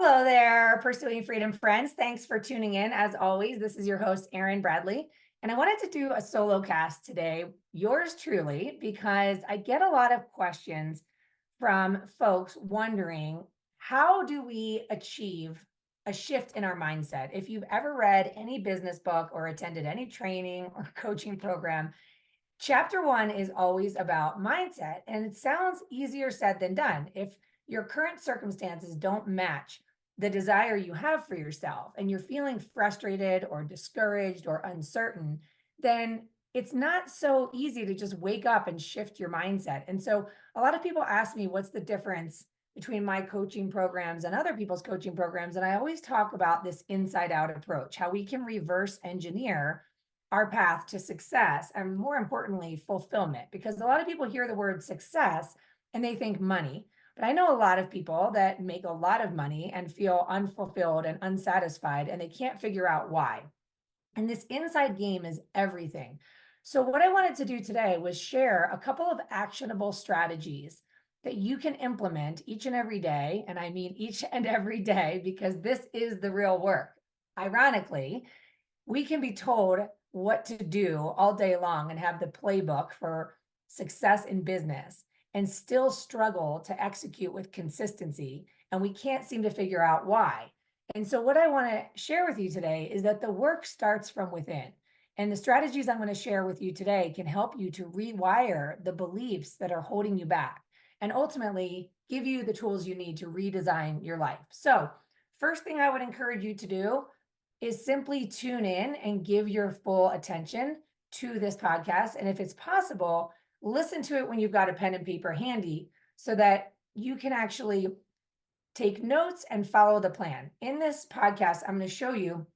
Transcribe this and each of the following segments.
Hello there, Pursuing Freedom friends. Thanks for tuning in. As always, this is your host, Erin Bradley. And I wanted to do a solo cast today, yours truly, because I get a lot of questions from folks wondering how do we achieve a shift in our mindset? If you've ever read any business book or attended any training or coaching program, chapter one is always about mindset. And it sounds easier said than done. If your current circumstances don't match the desire you have for yourself and you're feeling frustrated or discouraged or uncertain, then it's not so easy to just wake up and shift your mindset. And so a lot of people ask me, what's the difference between my coaching programs and other people's coaching programs? And I always talk about this inside out approach, how we can reverse engineer our path to success and, more importantly, fulfillment. Because a lot of people hear the word success and they think money. But I know a lot of people that make a lot of money and feel unfulfilled and unsatisfied, and they can't figure out why. And this inside game is everything. So, what I wanted to do today was share a couple of actionable strategies that you can implement each and every day. And I mean each and every day, because this is the real work. Ironically, we can be told what to do all day long and have the playbook for success in business and still struggle to execute with consistency. And we can't seem to figure out why. And so, what I want to share with you today is that the work starts from within. And the strategies I'm going to share with you today can help you to rewire the beliefs that are holding you back and ultimately give you the tools you need to redesign your life. So, first thing I would encourage you to do is simply tune in and give your full attention to this podcast. And if it's possible, listen to it when you've got a pen and paper handy so that you can actually take notes and follow the plan. In this podcast, I'm going to show you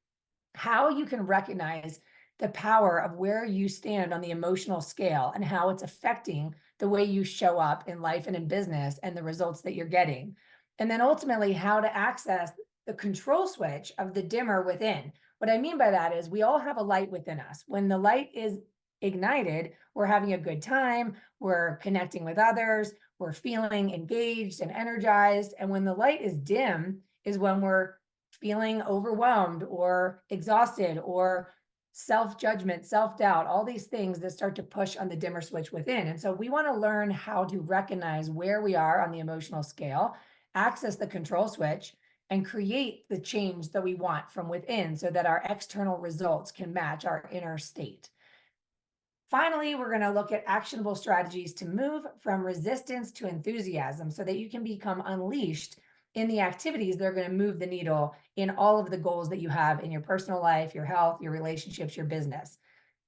how you can recognize the power of where you stand on the emotional scale and how it's affecting the way you show up in life and in business and the results that you're getting. And then ultimately, how to access the control switch of the dimmer within. What I mean by that is we all have a light within us. When the light is ignited, we're having a good time, we're connecting with others, we're feeling engaged and energized. And when the light is dim is when we're feeling overwhelmed or exhausted or self-judgment, self-doubt, all these things that start to push on the dimmer switch within. And so we want to learn how to recognize where we are on the emotional scale, access the control switch, and create the change that we want from within so that our external results can match our inner state. Finally, we're going to look at actionable strategies to move from resistance to enthusiasm so that you can become unleashed in the activities that are going to move the needle in all of the goals that you have in your personal life, your health, your relationships, your business.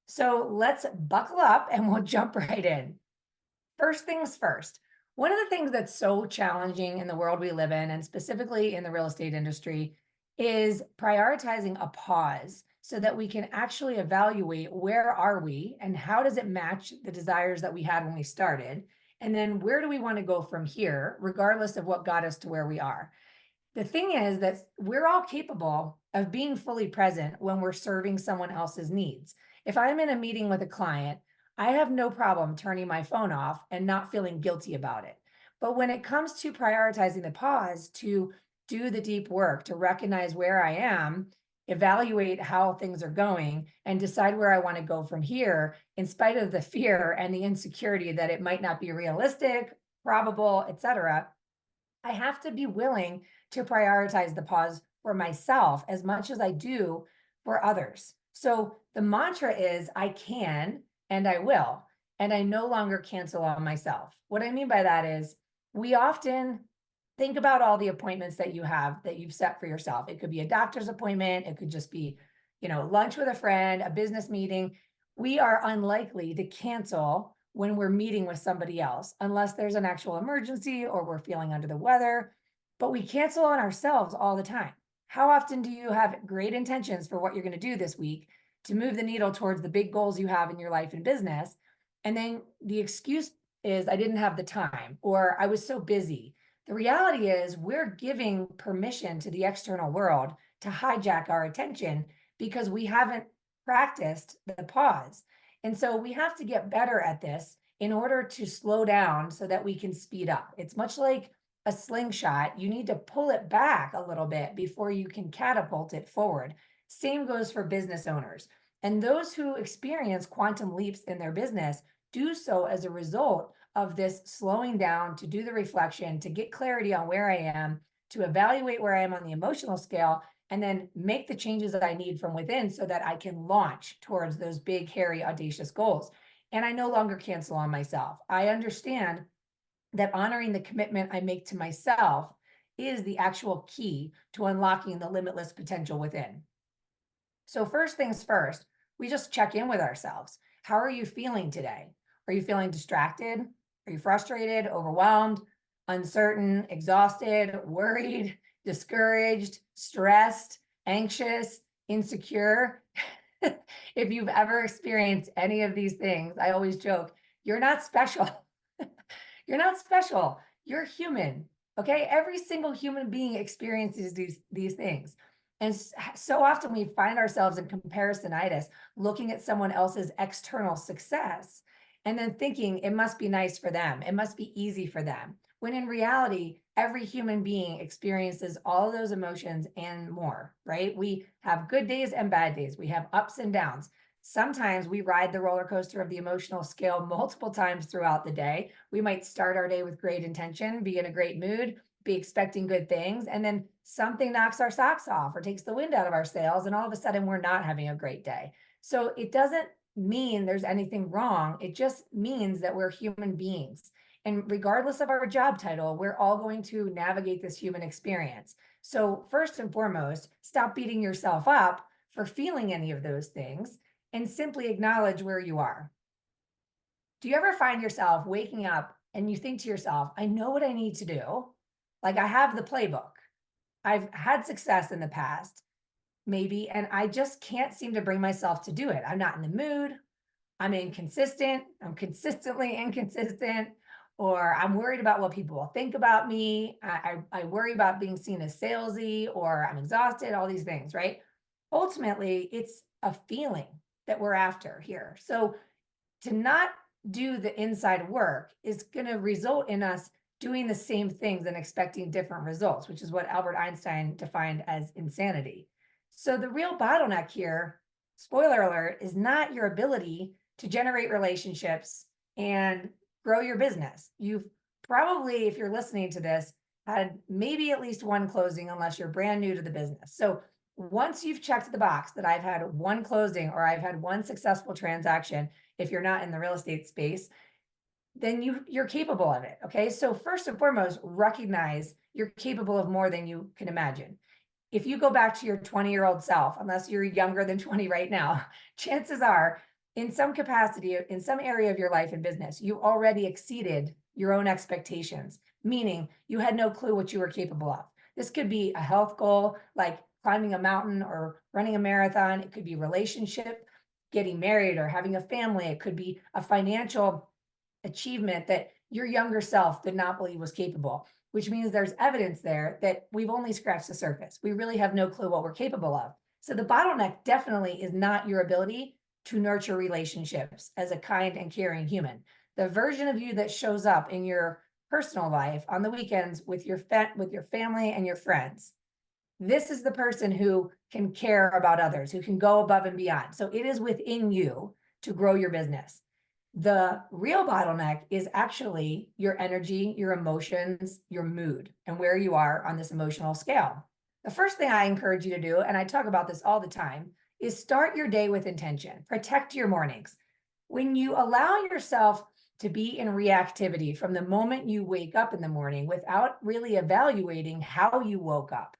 So let's buckle up and we'll jump right in. First things first. One of the things that's so challenging in the world we live in, and specifically in the real estate industry, is prioritizing a pause so that we can actually evaluate where are we and how does it match the desires that we had when we started, and then where do we want to go from here, regardless of what got us to where we are. The thing is that we're all capable of being fully present when we're serving someone else's needs. If I'm in a meeting with a client, I have no problem turning my phone off and not feeling guilty about it. But when it comes to prioritizing the pause to do the deep work, to recognize where I am, evaluate how things are going, and decide where I want to go from here, in spite of the fear and the insecurity that it might not be realistic, probable, etc., I have to be willing to prioritize the pause for myself as much as I do for others. So the mantra is I can and I will, and I no longer cancel on myself. What I mean by that is we often think about all the appointments that you have that you've set for yourself. It could be a doctor's appointment. It could just be, lunch with a friend, a business meeting. We are unlikely to cancel when we're meeting with somebody else, unless there's an actual emergency or we're feeling under the weather, but we cancel on ourselves all the time. How often do you have great intentions for what you're going to do this week to move the needle towards the big goals you have in your life and business? And then the excuse is, I didn't have the time, or I was so busy. The reality is we're giving permission to the external world to hijack our attention because we haven't practiced the pause. And so we have to get better at this in order to slow down so that we can speed up. It's much like a slingshot, you need to pull it back a little bit before you can catapult it forward. Same goes for business owners. And those who experience quantum leaps in their business do so as a result of this slowing down to do the reflection, to get clarity on where I am, to evaluate where I am on the emotional scale, and then make the changes that I need from within so that I can launch towards those big, hairy, audacious goals. And I no longer cancel on myself. I understand that honoring the commitment I make to myself is the actual key to unlocking the limitless potential within. So, first things first, we just check in with ourselves. How are you feeling today? Are you feeling distracted? Are you frustrated, overwhelmed, uncertain, exhausted, worried, discouraged, stressed, anxious, insecure? If you've ever experienced any of these things, I always joke, you're not special. You're not special. You're human. Okay. Every single human being experiences these things. And so often we find ourselves in comparisonitis, looking at someone else's external success and then thinking it must be nice for them. It must be easy for them. When in reality, every human being experiences all of those emotions and more, right? We have good days and bad days. We have ups and downs. Sometimes we ride the roller coaster of the emotional scale multiple times throughout the day. We might start our day with great intention, be in a great mood, be expecting good things, and then something knocks our socks off or takes the wind out of our sails, and all of a sudden we're not having a great day. So it doesn't mean there's anything wrong. It just means that we're human beings. And regardless of our job title, we're all going to navigate this human experience. So, first and foremost, stop beating yourself up for feeling any of those things and simply acknowledge where you are. Do you ever find yourself waking up and you think to yourself, I know what I need to do? Like I have the playbook. I've had success in the past, maybe, and I just can't seem to bring myself to do it. I'm not in the mood. I'm inconsistent. I'm consistently inconsistent, or I'm worried about what people will think about me. I worry about being seen as salesy, or I'm exhausted, all these things, right? Ultimately, it's a feeling that we're after here. So to not do the inside work is going to result in us doing the same things and expecting different results, which is what Albert Einstein defined as insanity. So the real bottleneck here, spoiler alert, is not your ability to generate relationships and grow your business. You've probably, if you're listening to this, had maybe at least one closing unless you're brand new to the business. So once you've checked the box that I've had one closing or I've had one successful transaction, if you're not in the real estate space, then you're capable of it. Okay. So first and foremost, recognize you're capable of more than you can imagine. If you go back to your 20-year-old self, unless you're younger than 20 right now, chances are in some capacity, in some area of your life and business, you already exceeded your own expectations, meaning you had no clue what you were capable of. This could be a health goal, like climbing a mountain or running a marathon. It could be relationship, getting married or having a family. It could be a financial achievement that your younger self did not believe was capable, which means there's evidence there that we've only scratched the surface. We really have no clue what we're capable of. So the bottleneck definitely is not your ability to nurture relationships as a kind and caring human. The version of you that shows up in your personal life on the weekends with your family and your friends, this is the person who can care about others, who can go above and beyond. So it is within you to grow your business. The real bottleneck is actually your energy, your emotions, your mood, and where you are on this emotional scale. The first thing I encourage you to do, and I talk about this all the time, is start your day with intention. Protect your mornings. When you allow yourself to be in reactivity from the moment you wake up in the morning without really evaluating how you woke up,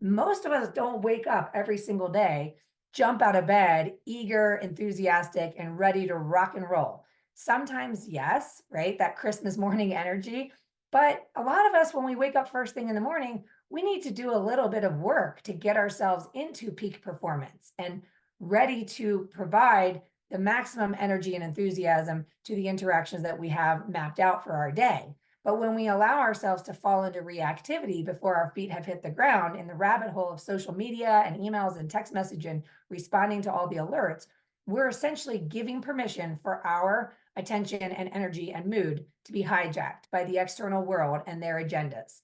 most of us don't wake up every single day, jump out of bed, eager, enthusiastic, and ready to rock and roll. Sometimes, yes, right? That Christmas morning energy. But a lot of us, when we wake up first thing in the morning, we need to do a little bit of work to get ourselves into peak performance and ready to provide the maximum energy and enthusiasm to the interactions that we have mapped out for our day. But when we allow ourselves to fall into reactivity before our feet have hit the ground in the rabbit hole of social media and emails and text message and responding to all the alerts, we're essentially giving permission for our attention and energy and mood to be hijacked by the external world and their agendas.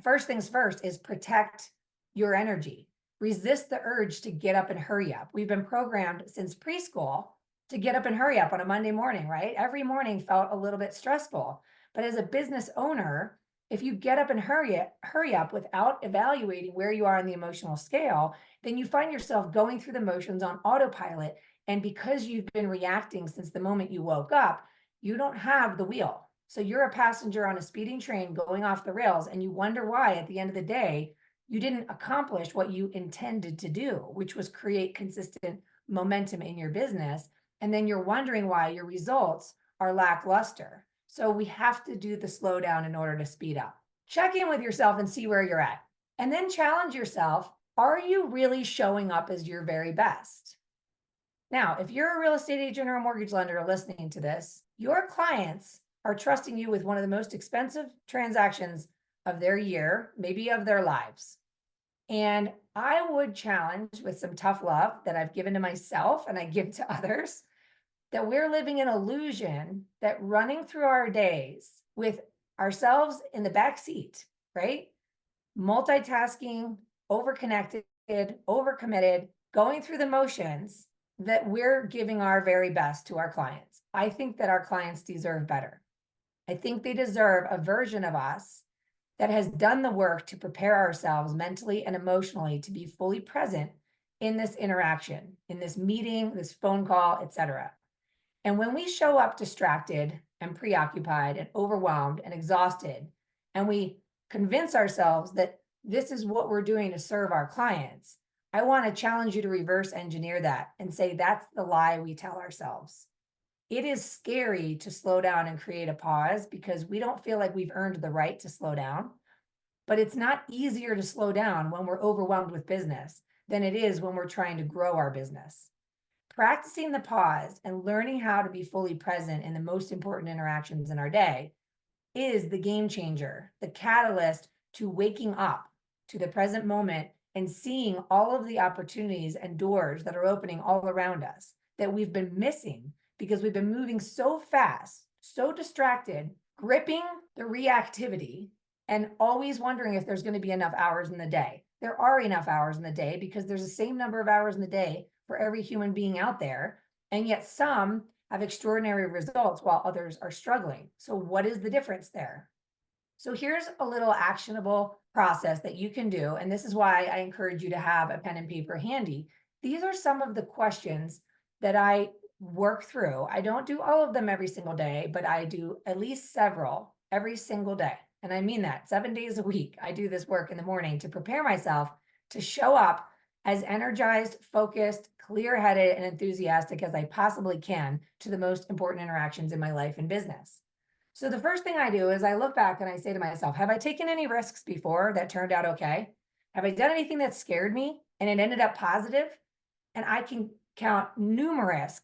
First things first is protect your energy. Resist the urge to get up and hurry up. We've been programmed since preschool to get up and hurry up on a Monday morning, right? Every morning felt a little bit stressful. But as a business owner, if you get up and hurry up without evaluating where you are on the emotional scale, then you find yourself going through the motions on autopilot. And because you've been reacting since the moment you woke up, you don't have the wheel. So you're a passenger on a speeding train going off the rails, and you wonder why at the end of the day, you didn't accomplish what you intended to do, which was create consistent momentum in your business. And then you're wondering why your results are lackluster. So we have to do the slowdown in order to speed up. Check in with yourself and see where you're at. And then challenge yourself. Are you really showing up as your very best? Now, if you're a real estate agent or a mortgage lender listening to this, your clients are trusting you with one of the most expensive transactions of their year, maybe of their lives. And I would challenge with some tough love that I've given to myself and I give to others, that we're living an illusion that running through our days with ourselves in the back seat, right? Multitasking, overconnected, overcommitted, going through the motions, that we're giving our very best to our clients. I think that our clients deserve better. I think they deserve a version of us that has done the work to prepare ourselves mentally and emotionally to be fully present in this interaction, in this meeting, this phone call, etc. And when we show up distracted and preoccupied and overwhelmed and exhausted, and we convince ourselves that this is what we're doing to serve our clients, I want to challenge you to reverse engineer that and say that's the lie we tell ourselves. It is scary to slow down and create a pause because we don't feel like we've earned the right to slow down. But it's not easier to slow down when we're overwhelmed with business than it is when we're trying to grow our business. Practicing the pause and learning how to be fully present in the most important interactions in our day is the game changer, the catalyst to waking up to the present moment and seeing all of the opportunities and doors that are opening all around us that we've been missing because we've been moving so fast, so distracted, gripping the reactivity and always wondering if there's going to be enough hours in the day. There are enough hours in the day because there's the same number of hours in the day for every human being out there. And yet some have extraordinary results while others are struggling. So what is the difference there? So here's a little actionable process that you can do. And this is why I encourage you to have a pen and paper handy. These are some of the questions that I work through. I don't do all of them every single day, but I do at least several every single day. And I mean that 7 days a week. I do this work in the morning to prepare myself to show up as energized, focused, clear-headed, and enthusiastic as I possibly can to the most important interactions in my life and business. So the first thing I do is I look back and I say to myself, have I taken any risks before that turned out okay? Have I done anything that scared me and it ended up positive? And I can count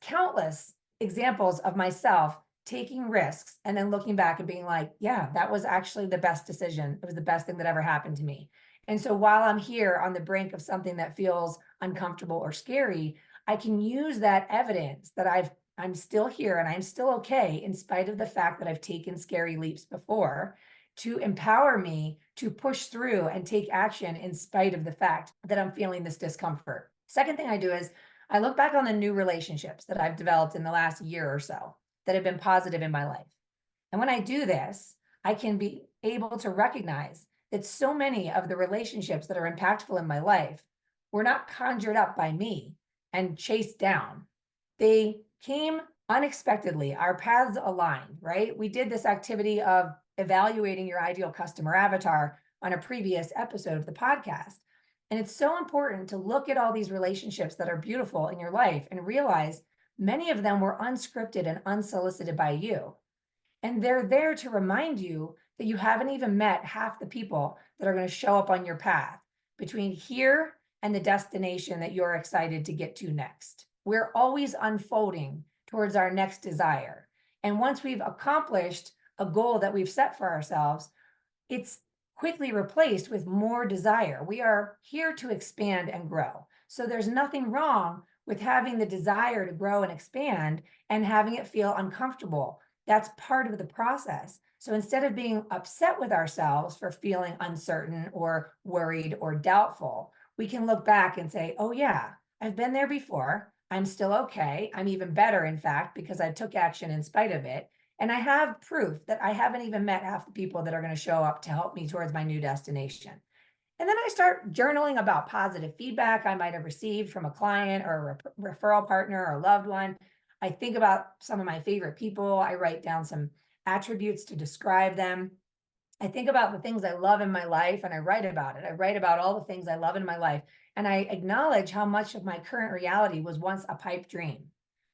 countless examples of myself taking risks and then looking back and being like, yeah, that was actually the best decision. It was the best thing that ever happened to me. And so while I'm here on the brink of something that feels uncomfortable or scary, I can use that evidence that I'm still here and I'm still okay in spite of the fact that I've taken scary leaps before, to empower me to push through and take action in spite of the fact that I'm feeling this discomfort. Second thing I do is I look back on the new relationships that I've developed in the last year or so that have been positive in my life. And when I do this, I can be able to recognize that so many of the relationships that are impactful in my life were not conjured up by me and chased down. They came unexpectedly. Our paths aligned, right? We did this activity of evaluating your ideal customer avatar on a previous episode of the podcast. And it's so important to look at all these relationships that are beautiful in your life and realize many of them were unscripted and unsolicited by you. And they're there to remind you that you haven't even met half the people that are going to show up on your path between here and the destination that you're excited to get to next. We're always unfolding towards our next desire. And once we've accomplished a goal that we've set for ourselves, it's quickly replaced with more desire. We are here to expand and grow. So there's nothing wrong with having the desire to grow and expand and having it feel uncomfortable. That's part of the process. So instead of being upset with ourselves for feeling uncertain or worried or doubtful, we can look back and say, oh, yeah, I've been there before. I'm still okay. I'm even better, in fact, because I took action in spite of it. And I have proof that I haven't even met half the people that are going to show up to help me towards my new destination. And then I start journaling about positive feedback I might have received from a client or a referral partner or a loved one. I think about some of my favorite people. I write down some attributes to describe them. I think about the things I love in my life and I write about it. I write about all the things I love in my life. And I acknowledge how much of my current reality was once a pipe dream.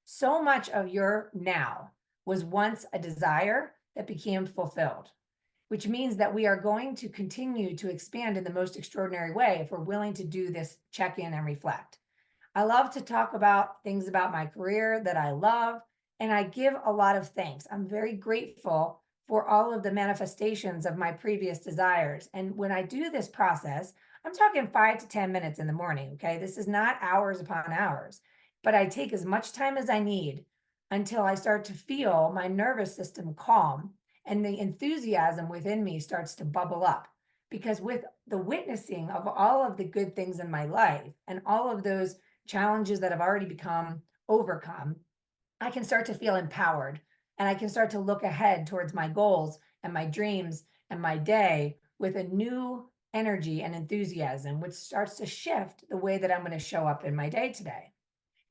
So much of your now was once a desire that became fulfilled, which means that we are going to continue to expand in the most extraordinary way if we're willing to do this check in and reflect. I love to talk about things about my career that I love, and I give a lot of thanks. I'm very grateful for all of the manifestations of my previous desires. And when I do this process, I'm talking 5 to 10 minutes in the morning. Okay. This is not hours upon hours, but I take as much time as I need until I start to feel my nervous system calm and the enthusiasm within me starts to bubble up. Because with the witnessing of all of the good things in my life and all of those challenges that have already become overcome, I can start to feel empowered and I can start to look ahead towards my goals and my dreams and my day with a new energy and enthusiasm, which starts to shift the way that I'm going to show up in my day today.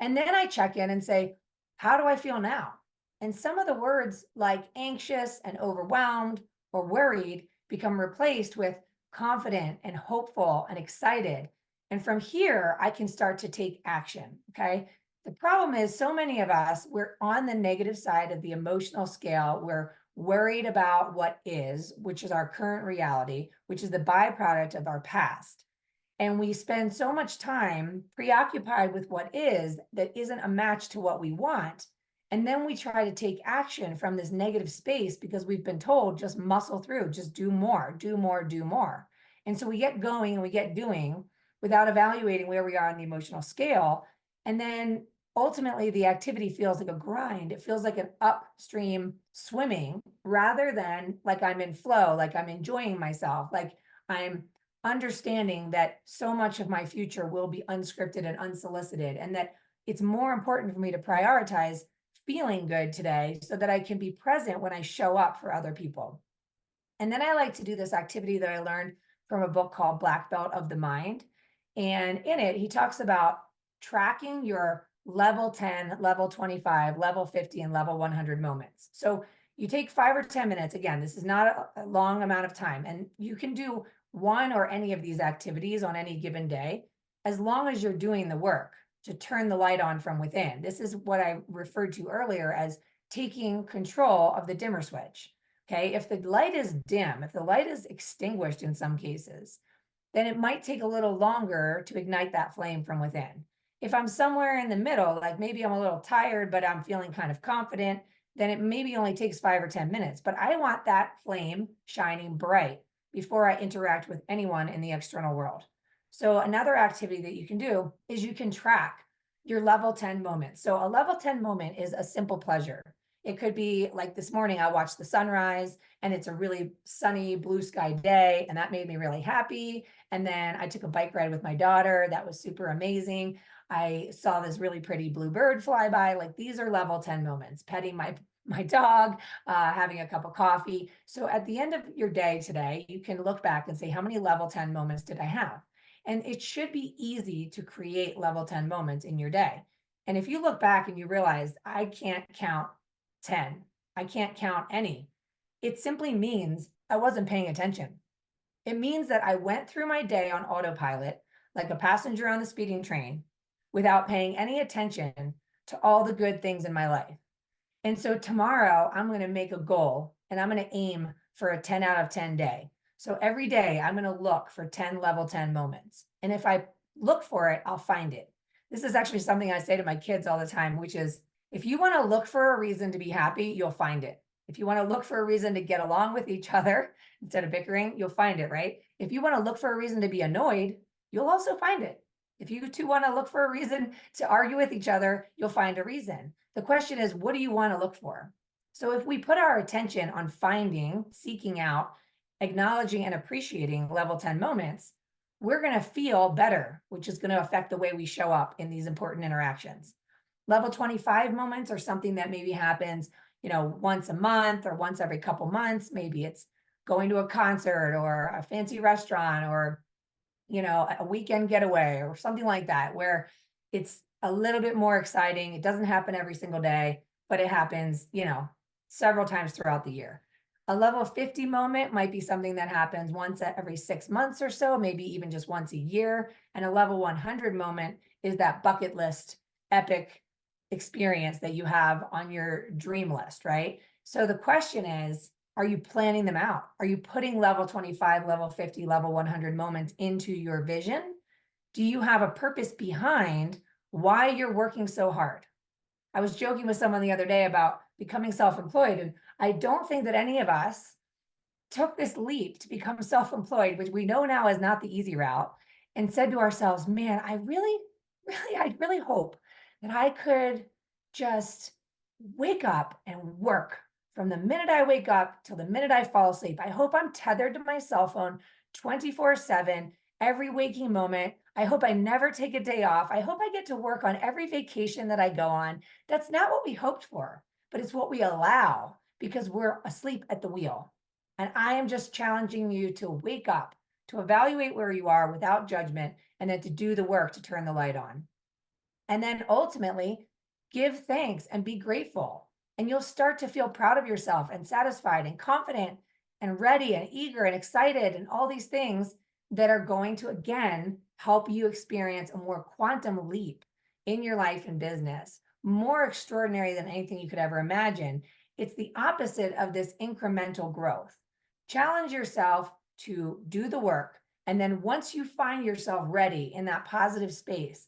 And then I check in and say, how do I feel now? And some of the words like anxious and overwhelmed or worried become replaced with confident and hopeful and excited. And from here, I can start to take action. Okay. The problem is, so many of us, we're on the negative side of the emotional scale. We're worried about what is, which is our current reality, which is the byproduct of our past. And we spend so much time preoccupied with what is that isn't a match to what we want. And then we try to take action from this negative space because we've been told just muscle through, just do more, do more, do more. And so we get going and we get doing without evaluating where we are on the emotional scale. And then ultimately the activity feels like a grind. It feels like an upstream swimming rather than like I'm in flow, like I'm enjoying myself, like I'm understanding that so much of my future will be unscripted and unsolicited, and that it's more important for me to prioritize feeling good today so that I can be present when I show up for other people. And then I like to do this activity that I learned from a book called Black Belt of the Mind. And in it, he talks about tracking your level 10, level 25, level 50, and level 100 moments. So you take 5 or 10 minutes. Again, this is not a long amount of time. And you can do one or any of these activities on any given day, as long as you're doing the work to turn the light on from within. This is what I referred to earlier as taking control of the dimmer switch. Okay. If the light is dim, if the light is extinguished in some cases, then it might take a little longer to ignite that flame from within. If I'm somewhere in the middle, like maybe I'm a little tired, but I'm feeling kind of confident, then it maybe only takes 5 or 10 minutes. But I want that flame shining bright before I interact with anyone in the external world. So another activity that you can do is you can track your level 10 moments. So a level 10 moment is a simple pleasure. It could be like this morning, I watched the sunrise and it's a really sunny blue sky day, and that made me really happy. And then I took a bike ride with my daughter. That was super amazing. I saw this really pretty blue bird fly by. Like, these are level 10 moments, petting my dog, having a cup of coffee. So at the end of your day today, you can look back and say, how many level 10 moments did I have? And it should be easy to create level 10 moments in your day. And if you look back and you realize, I can't count 10, I can't count any, it simply means I wasn't paying attention. It means that I went through my day on autopilot, like a passenger on the speeding train, without paying any attention to all the good things in my life. And so tomorrow I'm going to make a goal and I'm going to aim for a 10 out of 10 day. So every day I'm going to look for 10 level 10 moments. And if I look for it, I'll find it. This is actually something I say to my kids all the time, which is, if you want to look for a reason to be happy, you'll find it. If you want to look for a reason to get along with each other instead of bickering, you'll find it, right? If you want to look for a reason to be annoyed, you'll also find it. If you two want to look for a reason to argue with each other, you'll find a reason. The question is, what do you want to look for? So if we put our attention on finding, seeking out, acknowledging, and appreciating level 10 moments, we're going to feel better, which is going to affect the way we show up in these important interactions. Level 25 moments are something that maybe happens, once a month or once every couple months. Maybe it's going to a concert or a fancy restaurant or a weekend getaway or something like that, where it's a little bit more exciting. It doesn't happen every single day, but it happens, several times throughout the year. A level 50 moment might be something that happens once every 6 months or so, maybe even just once a year. And a level 100 moment is that bucket list epic experience that you have on your dream list, right? So the question is, are you planning them out? Are you putting level 25, level 50, level 100 moments into your vision? Do you have a purpose behind why you're working so hard? I was joking with someone the other day about becoming self-employed, and I don't think that any of us took this leap to become self-employed, which we know now is not the easy route, and said to ourselves, man, I really hope that I could just wake up and work from the minute I wake up till the minute I fall asleep. I hope I'm tethered to my cell phone 24/7, every waking moment. I hope I never take a day off. I hope I get to work on every vacation that I go on. That's not what we hoped for, but it's what we allow because we're asleep at the wheel. And I am just challenging you to wake up, to evaluate where you are without judgment, and then to do the work to turn the light on. And then ultimately, give thanks and be grateful. And you'll start to feel proud of yourself and satisfied and confident and ready and eager and excited and all these things that are going to, again, help you experience a more quantum leap in your life and business, more extraordinary than anything you could ever imagine. It's the opposite of this incremental growth. Challenge yourself to do the work. And then once you find yourself ready in that positive space,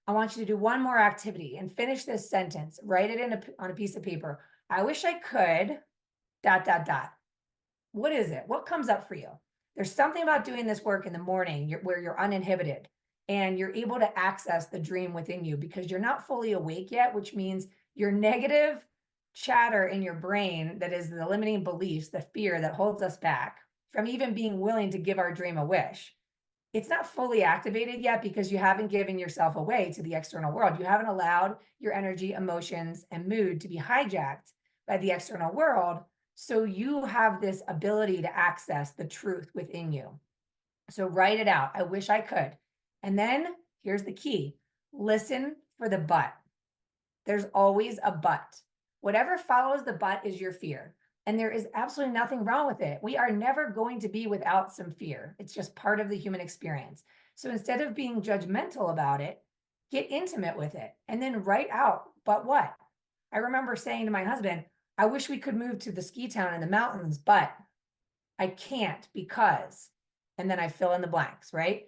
I want you to do one more activity and finish this sentence. Write it on a piece of paper. I wish I could, ... What is it? What comes up for you? There's something about doing this work in the morning where you're uninhibited and you're able to access the dream within you because you're not fully awake yet, which means your negative chatter in your brain, that is the limiting beliefs, the fear that holds us back from even being willing to give our dream a wish. It's not fully activated yet because you haven't given yourself away to the external world. You haven't allowed your energy, emotions, and mood to be hijacked by the external world. So you have this ability to access the truth within you. So write it out. I wish I could. And then here's the key. Listen for the but. There's always a but. Whatever follows the but is your fear. And there is absolutely nothing wrong with it. We are never going to be without some fear. It's just part of the human experience. So instead of being judgmental about it, get intimate with it and then write out, but what? I remember saying to my husband, I wish we could move to the ski town in the mountains, but I can't because, and then I fill in the blanks, right?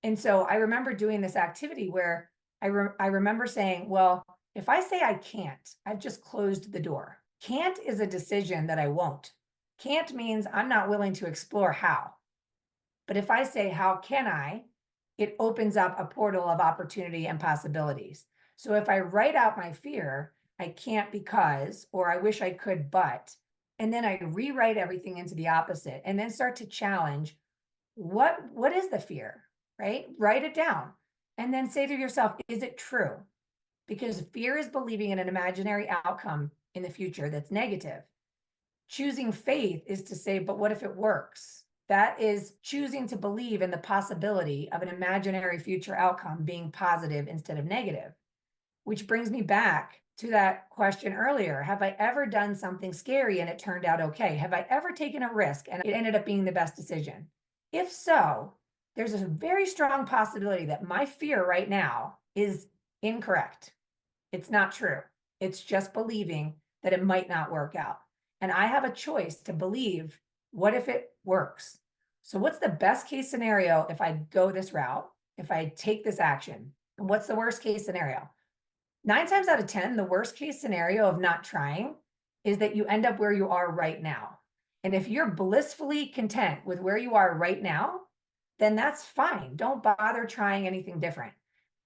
And so I remember doing this activity where I remember saying, well, if I say I can't, I've just closed the door. Can't is a decision that I won't. Can't means I'm not willing to explore how. But if I say, how can I, it opens up a portal of opportunity and possibilities. So if I write out my fear, I can't because, or I wish I could, but, and then I rewrite everything into the opposite and then start to challenge what is the fear, right? Write it down and then say to yourself, is it true? Because fear is believing in an imaginary outcome in the future that's negative. Choosing faith is to say, but what if it works? That is choosing to believe in the possibility of an imaginary future outcome being positive instead of negative. Which brings me back to that question earlier. Have I ever done something scary and it turned out okay? Have I ever taken a risk and it ended up being the best decision? If so, there's a very strong possibility that my fear right now is incorrect. It's not true. It's just believing that it might not work out. And I have a choice to believe, what if it works? So what's the best case scenario if I go this route, if I take this action? And what's the worst case scenario? 9 times out of 10, the worst case scenario of not trying is that you end up where you are right now. And if you're blissfully content with where you are right now, then that's fine. Don't bother trying anything different.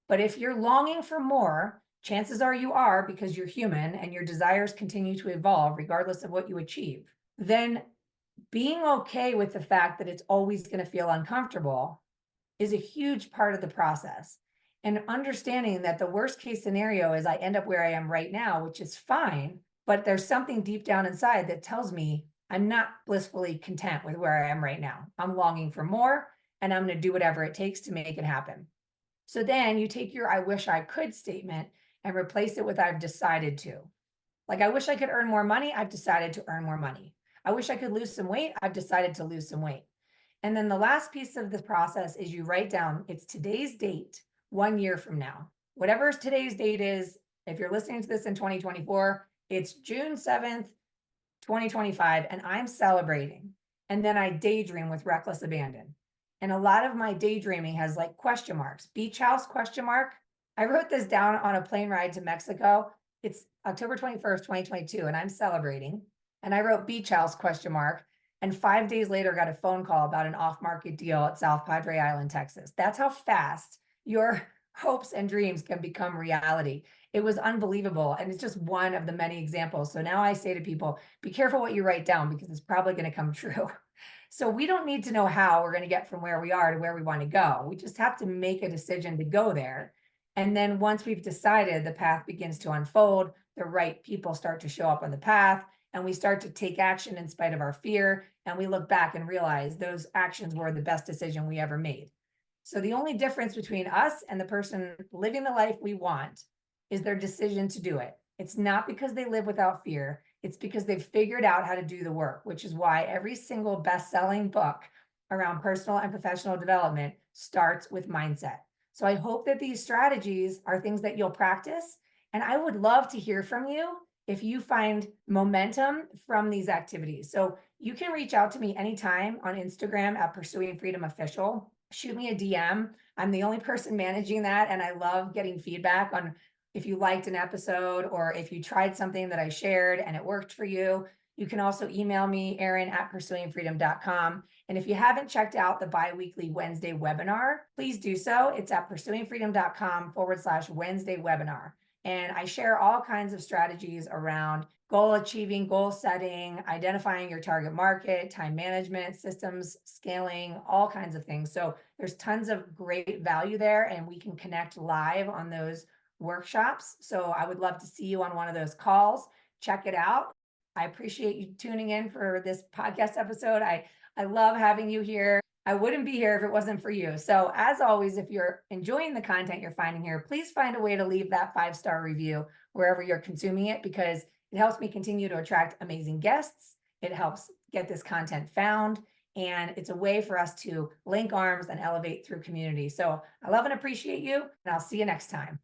But if you're longing for more, chances are you are, because you're human and your desires continue to evolve regardless of what you achieve. Then being okay with the fact that it's always going to feel uncomfortable is a huge part of the process. And understanding that the worst case scenario is I end up where I am right now, which is fine, but there's something deep down inside that tells me I'm not blissfully content with where I am right now. I'm longing for more, and I'm going to do whatever it takes to make it happen. So then you take your I wish I could statement and replace it with I've decided to. Like, I wish I could earn more money. I've decided to earn more money. I wish I could lose some weight. I've decided to lose some weight. And then the last piece of the process is you write down it's today's date 1 year from now. Whatever today's date is, if you're listening to this in 2024, it's June 7th, 2025, and I'm celebrating. And then I daydream with reckless abandon. And a lot of my daydreaming has like question marks. Beach house question mark. I wrote this down on a plane ride to Mexico. It's October 21st, 2022, and I'm celebrating. And I wrote beach house question mark. And 5 days later, got a phone call about an off-market deal at South Padre Island, Texas. That's how fast your hopes and dreams can become reality. It was unbelievable. And it's just one of the many examples. So now I say to people, be careful what you write down because it's probably going to come true. So we don't need to know how we're going to get from where we are to where we want to go. We just have to make a decision to go there. And then once we've decided, the path begins to unfold, the right people start to show up on the path, and we start to take action in spite of our fear. And we look back and realize those actions were the best decision we ever made. So the only difference between us and the person living the life we want is their decision to do it. It's not because they live without fear. It's because they've figured out how to do the work, which is why every single best-selling book around personal and professional development starts with mindset. So I hope that these strategies are things that you'll practice. And I would love to hear from you if you find momentum from these activities. So you can reach out to me anytime on Instagram at Pursuing Freedom Official. Shoot me a DM. I'm the only person managing that. And I love getting feedback on if you liked an episode or if you tried something that I shared and it worked for you. You can also email me, Erin at pursuingfreedom.com. And if you haven't checked out the bi-weekly Wednesday webinar, please do so. It's at pursuingfreedom.com/Wednesday webinar. And I share all kinds of strategies around goal achieving, goal setting, identifying your target market, time management, systems, scaling, all kinds of things. So there's tons of great value there, and we can connect live on those workshops. So I would love to see you on one of those calls. Check it out. I appreciate you tuning in for this podcast episode. I love having you here. I wouldn't be here if it wasn't for you. So as always, if you're enjoying the content you're finding here, please find a way to leave that 5-star review wherever you're consuming it, because it helps me continue to attract amazing guests. It helps get this content found, and it's a way for us to link arms and elevate through community. So I love and appreciate you, and I'll see you next time.